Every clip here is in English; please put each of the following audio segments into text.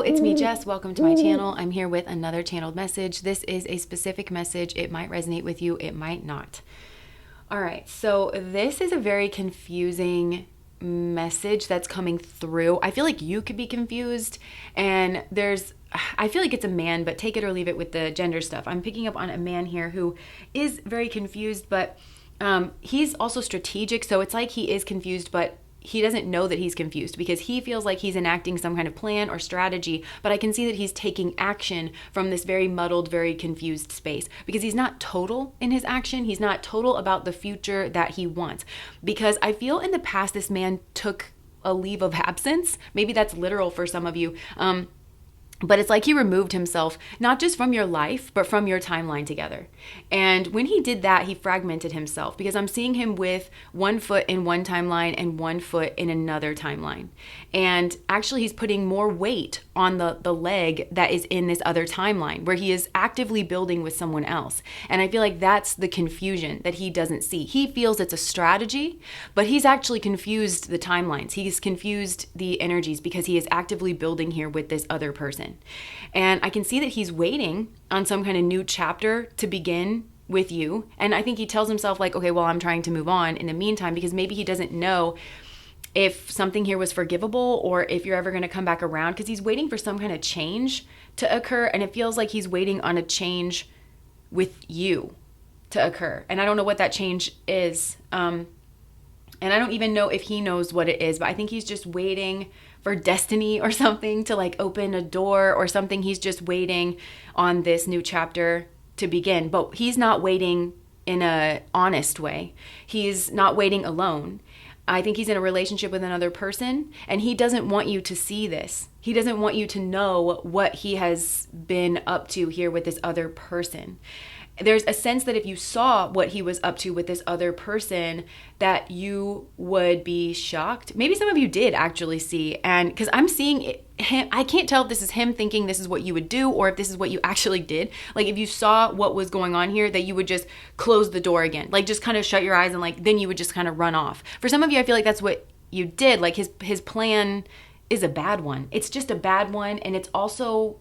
it's me, Jess. Welcome to my channel. I'm here with another channeled message. This is a specific message. It might resonate with you, it might not. All right, so this is a very confusing message that's coming through. I feel like you could be confused, and I feel like it's a man, but take it or leave it with the gender stuff. I'm picking up on a man here who is very confused, but he's also strategic. So it's like he is confused, but he doesn't know that he's confused because he feels like he's enacting some kind of plan or strategy, but I can see that he's taking action from this very muddled, very confused space because he's not total in his action. He's not total about the future that he wants, because I feel in the past this man took a leave of absence. Maybe that's literal for some of you. But it's like he removed himself, not just from your life, but from your timeline together. And when he did that, he fragmented himself because I'm seeing him with one foot in one timeline and one foot in another timeline. And actually, he's putting more weight on the leg that is in this other timeline where he is actively building with someone else. And I feel like that's the confusion that he doesn't see. He feels it's a strategy, but he's actually confused the timelines. He's confused the energies because he is actively building here with this other person. And I can see that he's waiting on some kind of new chapter to begin with you. And I think he tells himself like, okay, well, I'm trying to move on in the meantime, because maybe he doesn't know if something here was forgivable or if you're ever going to come back around, because he's waiting for some kind of change to occur. And it feels like he's waiting on a change with you to occur. And I don't know what that change is. And I don't even know if he knows what it is, but I think he's just waiting for destiny or something to like open a door or something. He's just waiting on this new chapter to begin, but he's not waiting in a honest way. He's not waiting alone. I think he's in a relationship with another person, and he doesn't want you to see this. He doesn't want you to know what he has been up to here with this other person. There's a sense that if you saw what he was up to with this other person, that you would be shocked. Maybe some of you did actually see, and because I'm seeing him, I can't tell if this is him thinking this is what you would do or if this is what you actually did. Like if you saw what was going on here, that you would just close the door again, like just kind of shut your eyes and like then you would just kind of run off. For some of you, I feel like that's what you did. Like his plan is a bad one. It's just a bad one, and it's also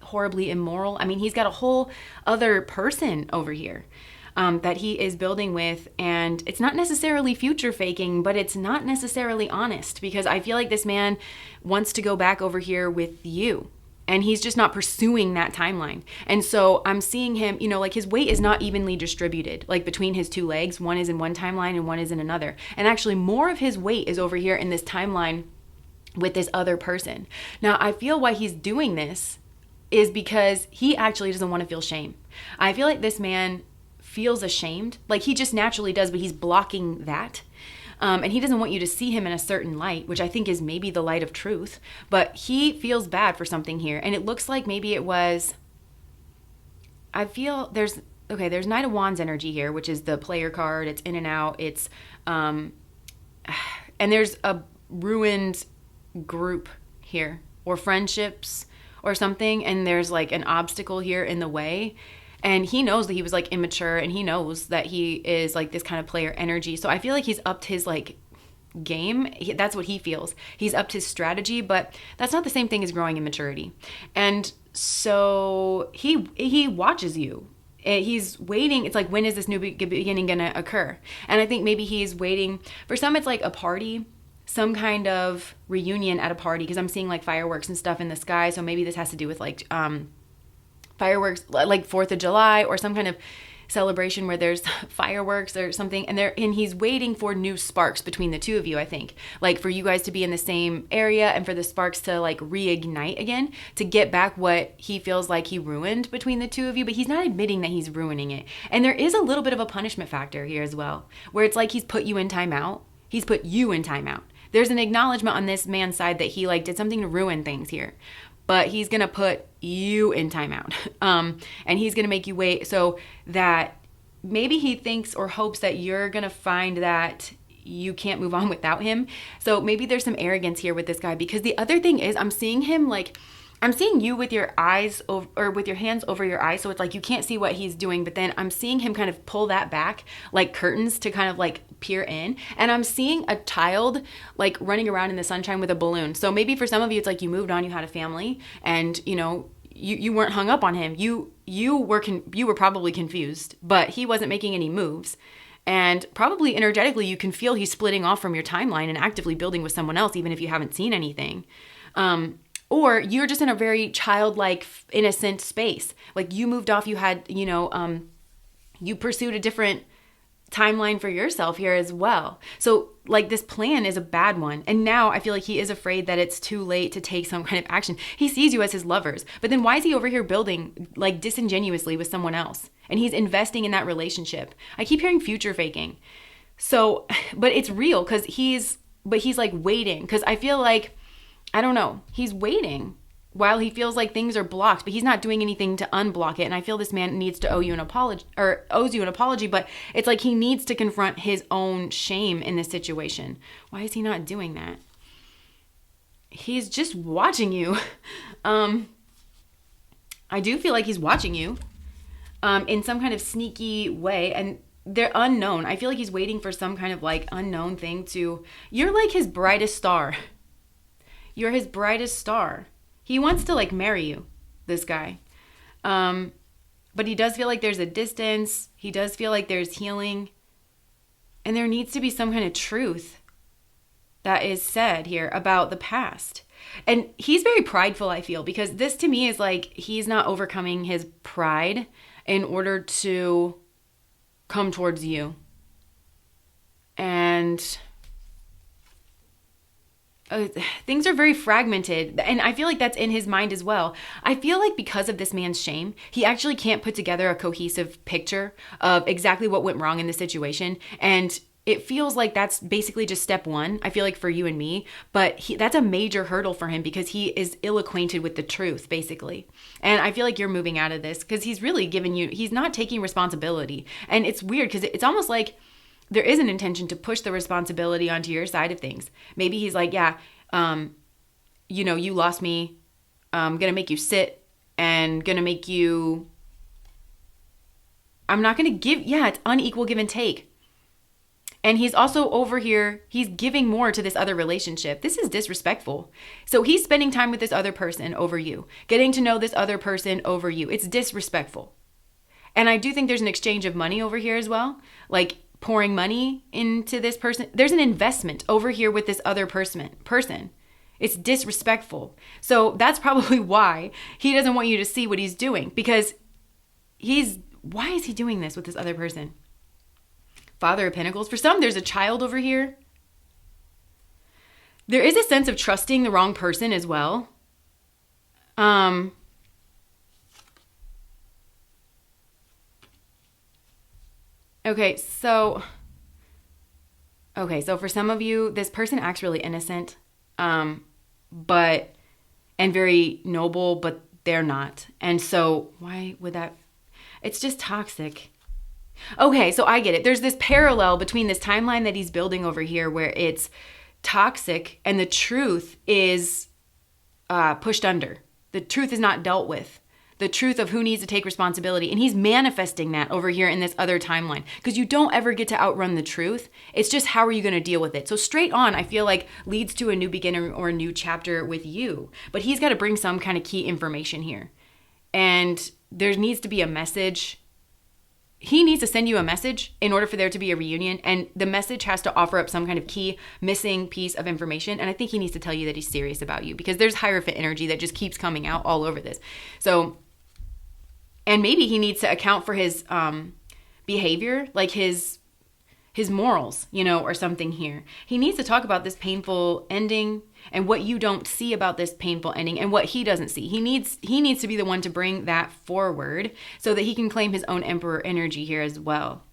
horribly immoral. I mean, he's got a whole other person over here that he is building with, and it's not necessarily future faking, but it's not necessarily honest, because I feel like this man wants to go back over here with you, and he's just not pursuing that timeline. And so I'm seeing him, like his weight is not evenly distributed, like between his two legs. One is in one timeline and one is in another. And actually more of his weight is over here in this timeline with this other person. Now, I feel why he's doing this is because he actually doesn't want to feel shame. I feel like this man feels ashamed, like he just naturally does, but he's blocking that. And he doesn't want you to see him in a certain light, which I think is maybe the light of truth, but he feels bad for something here. And it looks like maybe it was, I feel there's Knight of Wands energy here, which is the player card. It's in and out. It's, and there's a ruined group here or friendships or something, and there's like an obstacle here in the way, and he knows that he was like immature, and he knows that he is like this kind of player energy. So I feel like he's upped his like game. That's what he feels. He's upped his strategy, but that's not the same thing as growing in maturity. And so he watches you. He's waiting. It's like, when is this new beginning gonna occur? And I think maybe he's waiting for some. It's like a party, some kind of reunion at a party, because I'm seeing like fireworks and stuff in the sky. So maybe this has to do with like fireworks, like 4th of July or some kind of celebration where there's fireworks or something. And he's waiting for new sparks between the two of you, I think. Like for you guys to be in the same area and for the sparks to like reignite again, to get back what he feels like he ruined between the two of you. But he's not admitting that he's ruining it. And there is a little bit of a punishment factor here as well, where it's like he's put you in timeout. He's put you in timeout. There's an acknowledgement on this man's side that he like did something to ruin things here, but he's going to put you in timeout. And he's going to make you wait so that maybe he thinks or hopes that you're going to find that you can't move on without him. So maybe there's some arrogance here with this guy, because the other thing is I'm seeing him like I'm seeing you with your eyes over, or with your hands over your eyes. So it's like you can't see what he's doing, but then I'm seeing him kind of pull that back like curtains to kind of like peer in. And I'm seeing a child like running around in the sunshine with a balloon. So maybe for some of you, it's like you moved on, you had a family, and you know, you weren't hung up on him. You were probably confused, but he wasn't making any moves. And probably energetically, you can feel he's splitting off from your timeline and actively building with someone else, even if you haven't seen anything. Or you're just in a very childlike, innocent space. Like you moved off, you had, you pursued a different timeline for yourself here as well. So like this plan is a bad one. And now I feel like he is afraid that it's too late to take some kind of action. He sees you as his lovers, but then why is he over here building like disingenuously with someone else? And he's investing in that relationship. I keep hearing future faking. So, but it's real because he's like waiting, because I feel like, I don't know, he's waiting while he feels like things are blocked, but he's not doing anything to unblock it. And I feel this man needs to owe you an apology, or owes you an apology, but it's like he needs to confront his own shame in this situation. Why is he not doing that? He's just watching you. I do feel like he's watching you in some kind of sneaky way, and they're unknown. I feel like he's waiting for some kind of like unknown thing to, you're like his brightest star. You're his brightest star. He wants to like marry you, this guy. But he does feel like there's a distance. He does feel like there's healing. And there needs to be some kind of truth that is said here about the past. And he's very prideful, I feel, because this to me is like he's not overcoming his pride in order to come towards you. And things are very fragmented, and I feel like that's in his mind as well. I feel like because of this man's shame, he actually can't put together a cohesive picture of exactly what went wrong in the situation, and it feels like that's basically just step one, I feel like, for you and me, but that's a major hurdle for him because he is ill-acquainted with the truth, basically. And I feel like you're moving out of this because he's really giving you, he's not taking responsibility. And it's weird because it's almost like there is an intention to push the responsibility onto your side of things. Maybe he's like, yeah, you lost me. I'm going to make you sit and going to make you, I'm not going to give, it's unequal give and take. And he's also over here, he's giving more to this other relationship. This is disrespectful. So he's spending time with this other person over you, getting to know this other person over you. It's disrespectful. And I do think there's an exchange of money over here as well. Like, pouring money into this person. There's an investment over here with this other person. It's disrespectful. So that's probably why he doesn't want you to see what he's doing, because why is he doing this with this other person? Father of Pentacles. For some, there's a child over here. There is a sense of trusting the wrong person as well. Okay, so for some of you, this person acts really innocent, and very noble, but they're not. And so why would that, it's just toxic. Okay, so I get it. There's this parallel between this timeline that he's building over here where it's toxic and the truth is pushed under. The truth is not dealt with. The truth of who needs to take responsibility. And he's manifesting that over here in this other timeline, because you don't ever get to outrun the truth. It's just, how are you going to deal with it? So straight on, I feel like, leads to a new beginning or a new chapter with you. But he's got to bring some kind of key information here. And there needs to be a message. He needs to send you a message in order for there to be a reunion. And the message has to offer up some kind of key missing piece of information. And I think he needs to tell you that he's serious about you, because there's Hierophant energy that just keeps coming out all over this. So, and maybe he needs to account for his behavior, like his morals, or something here. He needs to talk about this painful ending and what you don't see about this painful ending and what he doesn't see. He needs to be the one to bring that forward so that he can claim his own emperor energy here as well.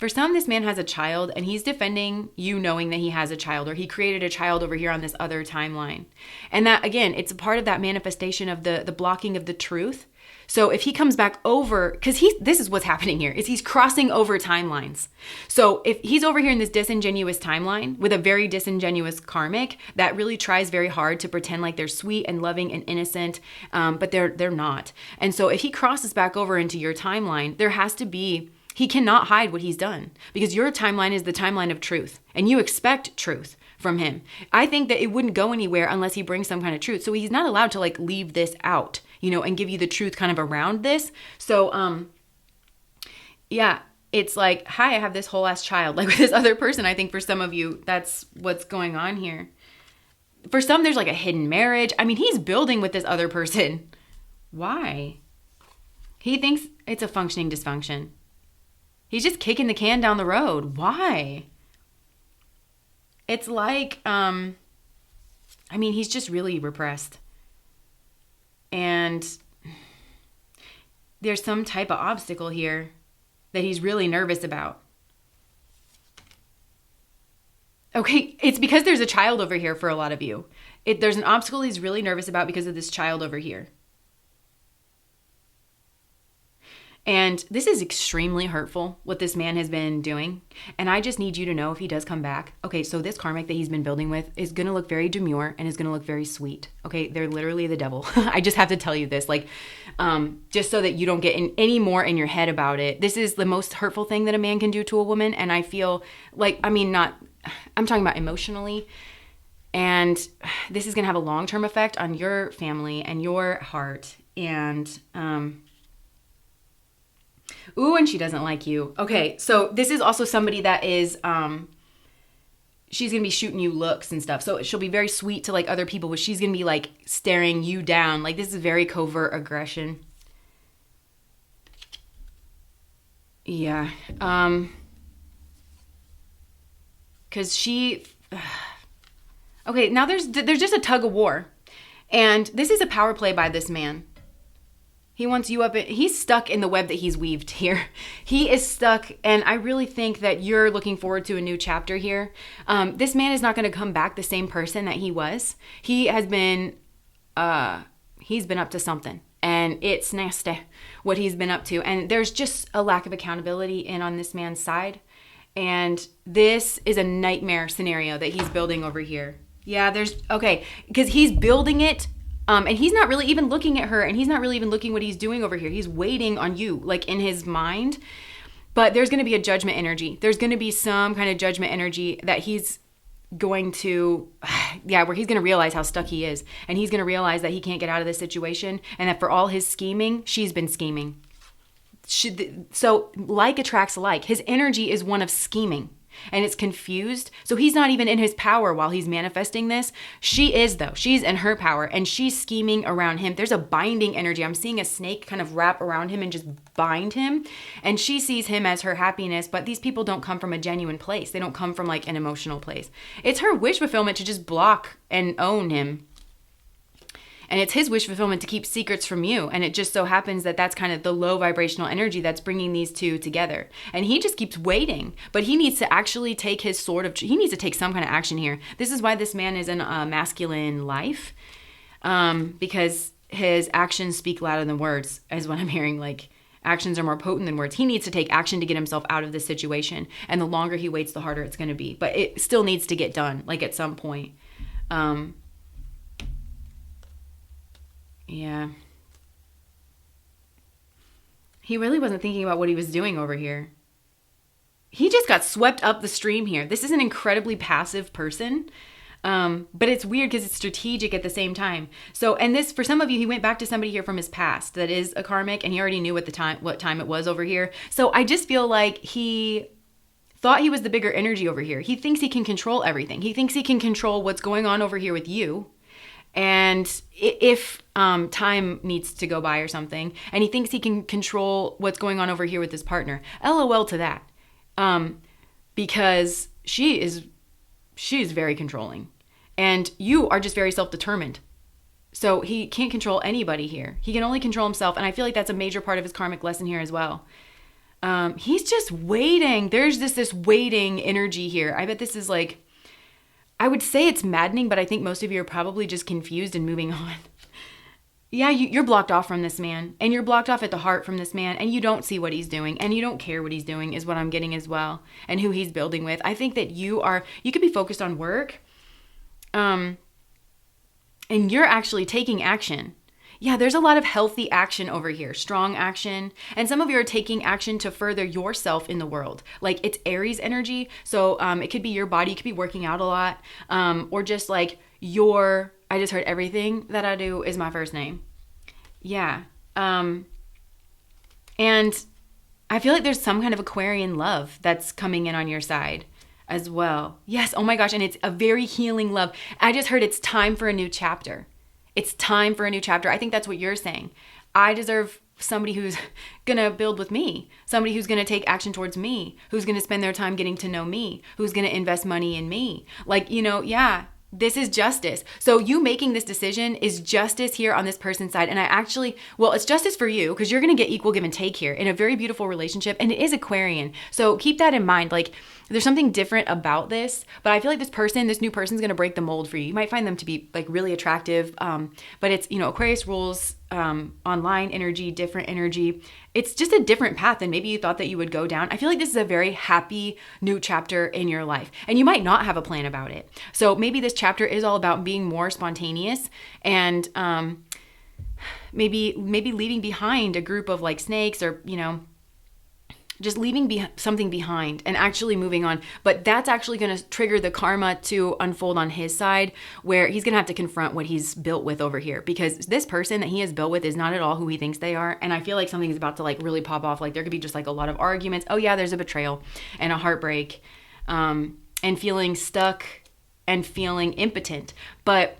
For some, this man has a child and he's defending you knowing that he has a child, or he created a child over here on this other timeline. And that, again, it's a part of that manifestation of the blocking of the truth. So if he comes back over, because this is what's happening here, is he's crossing over timelines. So if he's over here in this disingenuous timeline with a very disingenuous karmic that really tries very hard to pretend like they're sweet and loving and innocent, but they're not. And so if he crosses back over into your timeline, there has to be, he cannot hide what he's done, because your timeline is the timeline of truth and you expect truth from him. I think that it wouldn't go anywhere unless he brings some kind of truth. So he's not allowed to like leave this out, and give you the truth kind of around this. So, yeah, it's like, hi, I have this whole ass child, like with this other person. I think for some of you, that's what's going on here. For some, there's like a hidden marriage. I mean, he's building with this other person. Why? He thinks it's a functioning dysfunction. He's just kicking the can down the road. Why? It's like, he's just really repressed. And there's some type of obstacle here that he's really nervous about. Okay, it's because there's a child over here for a lot of you. There's an obstacle he's really nervous about because of this child over here. And this is extremely hurtful, what this man has been doing. And I just need you to know, if he does come back, okay, so this karmic that he's been building with is going to look very demure and is going to look very sweet. Okay, they're literally the devil. I just have to tell you this, just so that you don't get any more in your head about it. This is the most hurtful thing that a man can do to a woman. And I feel like, I'm talking about emotionally. And this is going to have a long-term effect on your family and your heart. And, ooh, and she doesn't like you. Okay, so this is also somebody that is, she's going to be shooting you looks and stuff. So she'll be very sweet to like other people, but she's going to be like staring you down. Like, this is very covert aggression. Yeah. Because she, okay, now there's just a tug of war. And this is a power play by this man. He wants you up. He's stuck in the web that he's weaved here. He is stuck. And I really think that you're looking forward to a new chapter here. This man is not going to come back the same person that he was. He has been, he's been up to something. And it's nasty what he's been up to. And there's just a lack of accountability on this man's side. And this is a nightmare scenario that he's building over here. Yeah, okay. Because he's building it. And he's not really even looking at her, and he's not really even looking what he's doing over here. He's waiting on you, like in his mind. But there's going to be a judgment energy. There's going to be some kind of judgment energy that he's going to, where he's going to realize how stuck he is. And he's going to realize that he can't get out of this situation, and that for all his scheming, she's been scheming. So like attracts like. His energy is one of scheming. And it's confused. So he's not even in his power while he's manifesting this. She is, though. She's in her power, and she's scheming around him. There's a binding energy. I'm seeing a snake kind of wrap around him and just bind him. And she sees him as her happiness, but these people don't come from a genuine place. They don't come from like an emotional place. It's her wish fulfillment to just block and own him. And it's his wish fulfillment to keep secrets from you. And it just so happens that that's kind of the low vibrational energy that's bringing these two together. And he just keeps waiting. But he needs to actually take his he needs to take some kind of action here. This is why this man is in a masculine life. Because his actions speak louder than words, is what I'm hearing. Like, actions are more potent than words. He needs to take action to get himself out of this situation. And the longer he waits, the harder it's going to be. But it still needs to get done, like at some point. Yeah. He really wasn't thinking about what he was doing over here. He just got swept up the stream here. This is an incredibly passive person. But it's weird because it's strategic at the same time. So, and this, for some of you, he went back to somebody here from his past that is a karmic, and he already knew what time it was over here. So I just feel like he thought he was the bigger energy over here. He thinks he can control everything. He thinks he can control what's going on over here with you. And if time needs to go by or something, and he thinks he can control what's going on over here with his partner, LOL to that. Because she's very controlling, and you are just very self-determined. So he can't control anybody here. He can only control himself. And I feel like that's a major part of his karmic lesson here as well. He's just waiting. There's this waiting energy here. I bet this is like, I would say it's maddening, but I think most of you are probably just confused and moving on. Yeah, you're blocked off from this man, and you're blocked off at the heart from this man, and you don't see what he's doing, and you don't care what he's doing is what I'm getting as well, and who he's building with. I think that you could be focused on work, and you're actually taking action. Yeah, there's a lot of healthy action over here, strong action. And some of you are taking action to further yourself in the world. Like it's Aries energy. So it could be your body, you could be working out a lot, or just like I just heard everything that I do is my first name. Yeah. And I feel like there's some kind of Aquarian love that's coming in on your side as well. Yes. Oh my gosh. And it's a very healing love. I just heard it's time for a new chapter. It's time for a new chapter. I think that's what you're saying. I deserve somebody who's going to build with me, somebody who's going to take action towards me, who's going to spend their time getting to know me, who's going to invest money in me. Like, yeah, this is justice. So you making this decision is justice here on this person's side. And it's justice for you because you're going to get equal give and take here in a very beautiful relationship. And it is Aquarian. So keep that in mind. Like there's something different about this, but I feel like this new person's going to break the mold for you. You might find them to be like really attractive. But it's, Aquarius rules, online energy, different energy. It's just a different path than maybe you thought that you would go down. I feel like this is a very happy new chapter in your life, and you might not have a plan about it. So maybe this chapter is all about being more spontaneous and maybe leaving behind a group of like snakes or, just leaving something behind and actually moving on. But that's actually going to trigger the karma to unfold on his side, where he's going to have to confront what he's built with over here, because this person that he has built with is not at all who he thinks they are. And I feel like something's about to like really pop off. Like there could be just like a lot of arguments. Oh yeah, there's a betrayal and a heartbreak, and feeling stuck and feeling impotent. But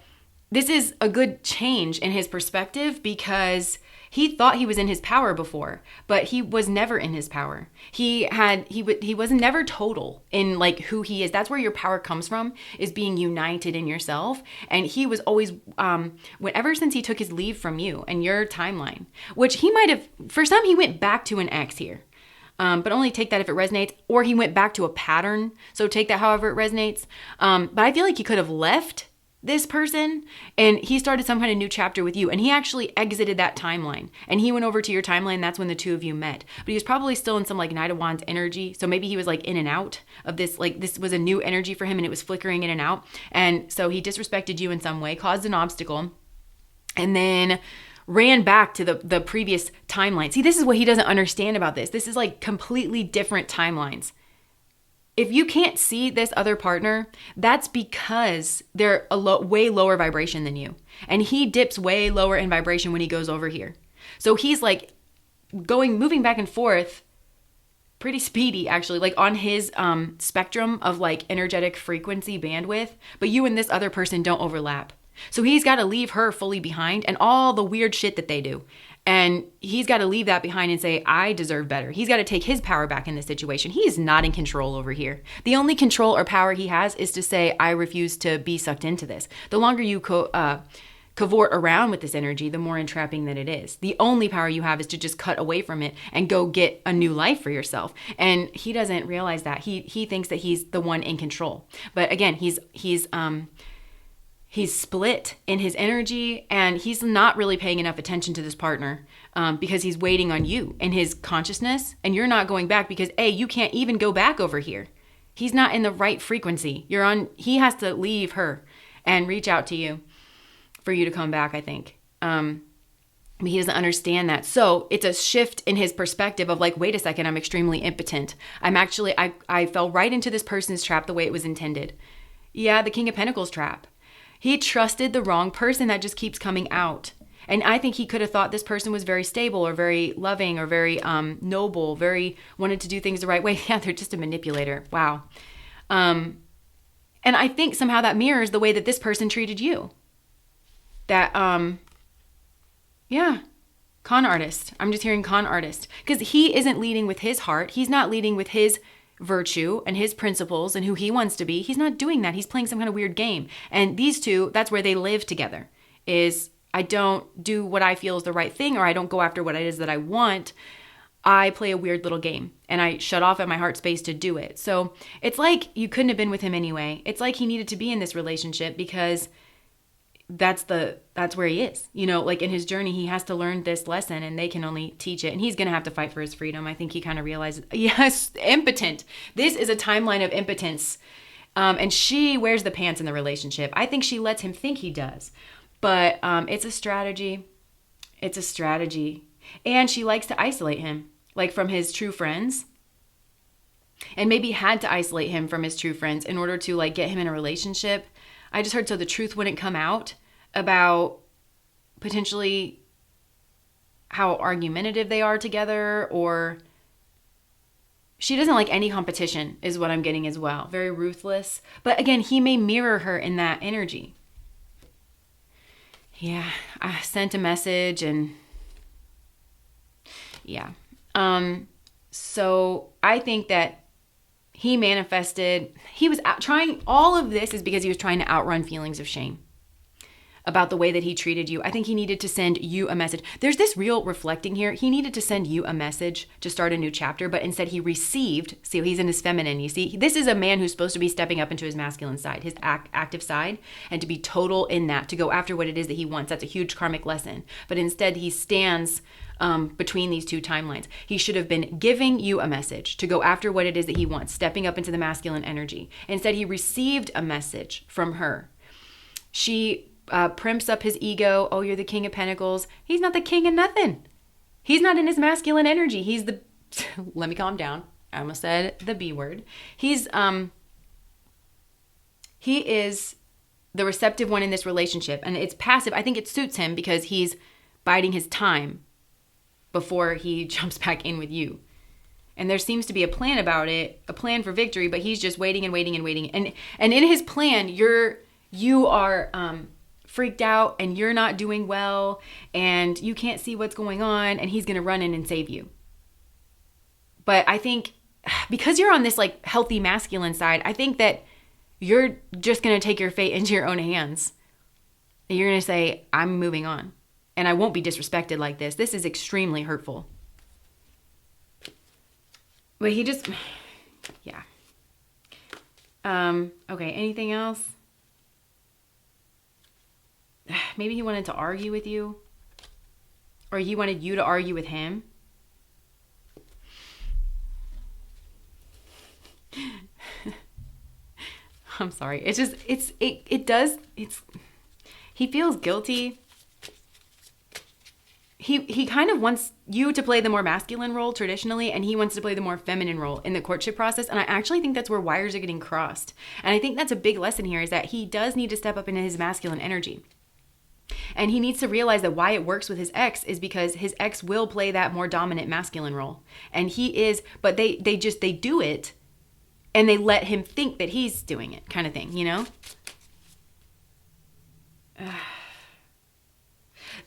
this is a good change in his perspective, because he thought he was in his power before, but he was never in his power. He was never total in like who he is. That's where your power comes from, is being united in yourself. And he was always, ever since he took his leave from you and your timeline, which he might have, for some, he went back to an ex here. But only take that if it resonates, or he went back to a pattern. So take that however it resonates. But I feel like he could have left this person and he started some kind of new chapter with you, and he actually exited that timeline and he went over to your timeline. That's when the two of you met, but he was probably still in some like Knight of Wands energy. So maybe he was like in and out of this, like this was a new energy for him and it was flickering in and out. And so he disrespected you in some way, caused an obstacle, and then ran back to the previous timeline. See, this is what he doesn't understand about this. This is like completely different timelines. If you can't see this other partner, that's because they're way lower vibration than you. And he dips way lower in vibration when he goes over here. So he's like moving back and forth pretty speedy, actually, like on his spectrum of like energetic frequency bandwidth. But you and this other person don't overlap. So he's got to leave her fully behind and all the weird shit that they do. And he's got to leave that behind and say, I deserve better. He's got to take his power back in this situation. He is not in control over here. The only control or power he has is to say, I refuse to be sucked into this. The longer you cavort around with this energy, the more entrapping that it is. The only power you have is to just cut away from it and go get a new life for yourself. And he doesn't realize that. He thinks that he's the one in control. But again, he's split in his energy, and he's not really paying enough attention to this partner because he's waiting on you in his consciousness, and you're not going back because you can't even go back over here. He's not in the right frequency. He has to leave her and reach out to you for you to come back, I think. But he doesn't understand that. So it's a shift in his perspective of like, wait a second, I'm extremely impotent. I fell right into this person's trap the way it was intended. Yeah, the King of Pentacles trap. He trusted the wrong person. That just keeps coming out. And I think he could have thought this person was very stable or very loving or very noble, wanted to do things the right way. Yeah, they're just a manipulator. Wow. And I think somehow that mirrors the way that this person treated you. That, con artist. I'm just hearing con artist. Because he isn't leading with his heart. He's not leading with his virtue and his principles and who he wants to be. He's not doing that. He's playing some kind of weird game. And these two, that's where they live together, is I don't do what I feel is the right thing, or I don't go after what it is that I want. I play a weird little game and I shut off at my heart space to do it. So it's like you couldn't have been with him anyway. It's like he needed to be in this relationship because that's where he is. You know, like in his journey, he has to learn this lesson and they can only teach it. And he's going to have to fight for his freedom. I think he kind of realizes, yes, impotent. This is a timeline of impotence. And she wears the pants in the relationship. I think she lets him think he does. But it's a strategy. It's a strategy. And she likes to isolate him, like from his true friends. And maybe had to isolate him from his true friends in order to like get him in a relationship. I just heard so the truth wouldn't come out about potentially how argumentative they are together, or she doesn't like any competition is what I'm getting as well. Very ruthless. But again, he may mirror her in that energy. Yeah, I sent a message and yeah. So I think that he manifested, he was trying, all of this is because he was trying to outrun feelings of shame about the way that he treated you. I think he needed to send you a message. There's this real reflecting here. He needed to send you a message to start a new chapter, but instead he received, see, he's in his feminine, you see. This is a man who's supposed to be stepping up into his masculine side, his active side, and to be total in that, to go after what it is that he wants. That's a huge karmic lesson. But instead he stands between these two timelines. He should have been giving you a message to go after what it is that he wants, stepping up into the masculine energy. Instead, he received a message from her. She primps up his ego. Oh, you're the king of pentacles. He's not the king of nothing. He's not in his masculine energy. He's the, let me calm down. I almost said the B word. He is the receptive one in this relationship. And it's passive. I think it suits him because he's biding his time before he jumps back in with you. And there seems to be a plan about it, a plan for victory, but he's just waiting and waiting and waiting. And in his plan, you are freaked out and you're not doing well and you can't see what's going on, and he's going to run in and save you. But I think because you're on this like healthy masculine side, I think that you're just going to take your fate into your own hands. And you're going to say, I'm moving on. And I won't be disrespected like this. This is extremely hurtful. But he just, yeah. Okay, anything else? Maybe he wanted to argue with you. Or he wanted you to argue with him. I'm sorry. It's just, he feels guilty. He kind of wants you to play the more masculine role traditionally, and he wants to play the more feminine role in the courtship process. And I actually think that's where wires are getting crossed. And I think that's a big lesson here, is that he does need to step up into his masculine energy. And he needs to realize that why it works with his ex is because his ex will play that more dominant masculine role. And he is, but they do it and they let him think that he's doing it, kind of thing, you know?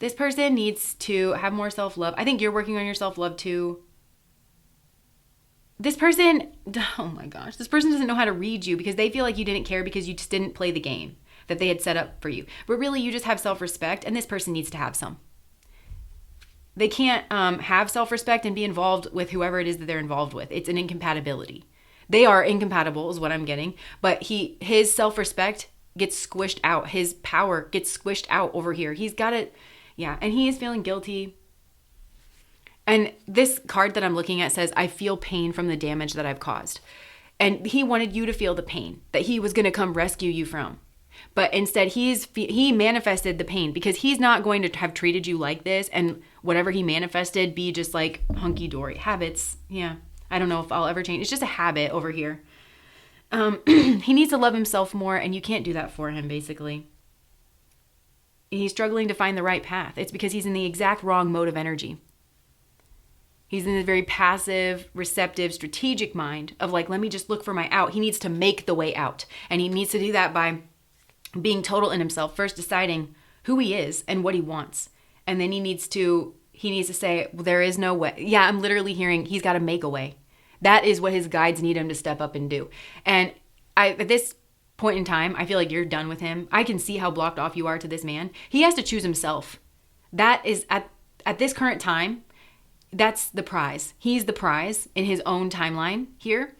This person needs to have more self-love. I think you're working on your self-love too. This person, oh my gosh, this person doesn't know how to read you because they feel like you didn't care because you just didn't play the game that they had set up for you. But really, you just have self-respect, and this person needs to have some. They can't have self-respect and be involved with whoever it is that they're involved with. It's an incompatibility. They are incompatible is what I'm getting. But his self-respect gets squished out. His power gets squished out over here. He's got it. Yeah, and he is feeling guilty. And this card that I'm looking at says, I feel pain from the damage that I've caused. And he wanted you to feel the pain that he was going to come rescue you from. But instead, he manifested the pain because he's not going to have treated you like this and whatever he manifested be just like hunky-dory. Habits, yeah. I don't know if I'll ever change. It's just a habit over here. He needs to love himself more, and you can't do that for him, basically. He's struggling to find the right path. It's because he's in the exact wrong mode of energy. He's in a very passive, receptive, strategic mind of like, let me just look for my out. He needs to make the way out. And he needs to do that by being total in himself, first deciding who he is and what he wants. And then he needs to say, well, there is no way. Yeah, I'm literally hearing he's got to make a way. That is what his guides need him to step up and do. And at this point in time, I feel like you're done with him. I can see how blocked off you are to this man. He has to choose himself. That is at this current time, that's the prize. He's the prize in his own timeline here.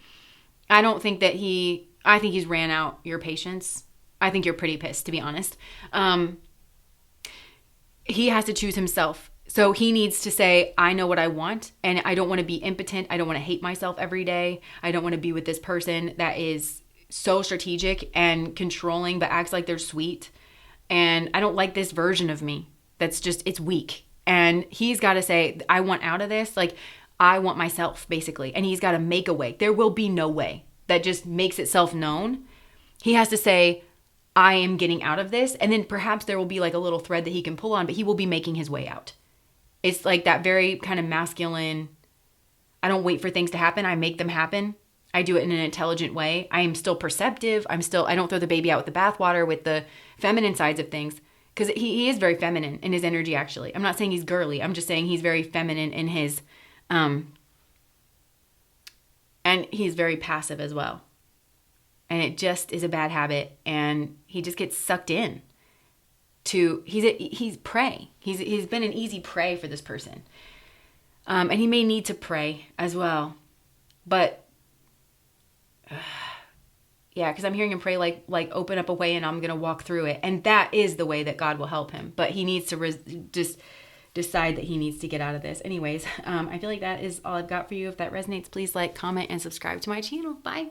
I don't think that I think he's ran out your patience. I think you're pretty pissed, to be honest. He has to choose himself. So he needs to say, I know what I want, and I don't want to be impotent. I don't want to hate myself every day. I don't want to be with this person that is so strategic and controlling, but acts like they're sweet. And I don't like this version of me. That's just, it's weak. And he's got to say, I want out of this. Like, I want myself, basically. And he's got to make a way. There will be no way that just makes itself known. He has to say, I am getting out of this. And then perhaps there will be like a little thread that he can pull on, but he will be making his way out. It's like that very kind of masculine, I don't wait for things to happen. I make them happen. I do it in an intelligent way. I am still perceptive. I don't throw the baby out with the bathwater with the feminine sides of things. Because he is very feminine in his energy, actually. I'm not saying he's girly. I'm just saying he's very feminine in his, and he's very passive as well. And it just is a bad habit. And he just gets sucked in to, he's prey. He's been an easy prey for this person. And he may need to pray as well. But, yeah, because I'm hearing him pray like open up a way and I'm going to walk through it. And that is the way that God will help him. But he needs to just decide that he needs to get out of this. Anyways, I feel like that is all I've got for you. If that resonates, please like, comment, and subscribe to my channel. Bye.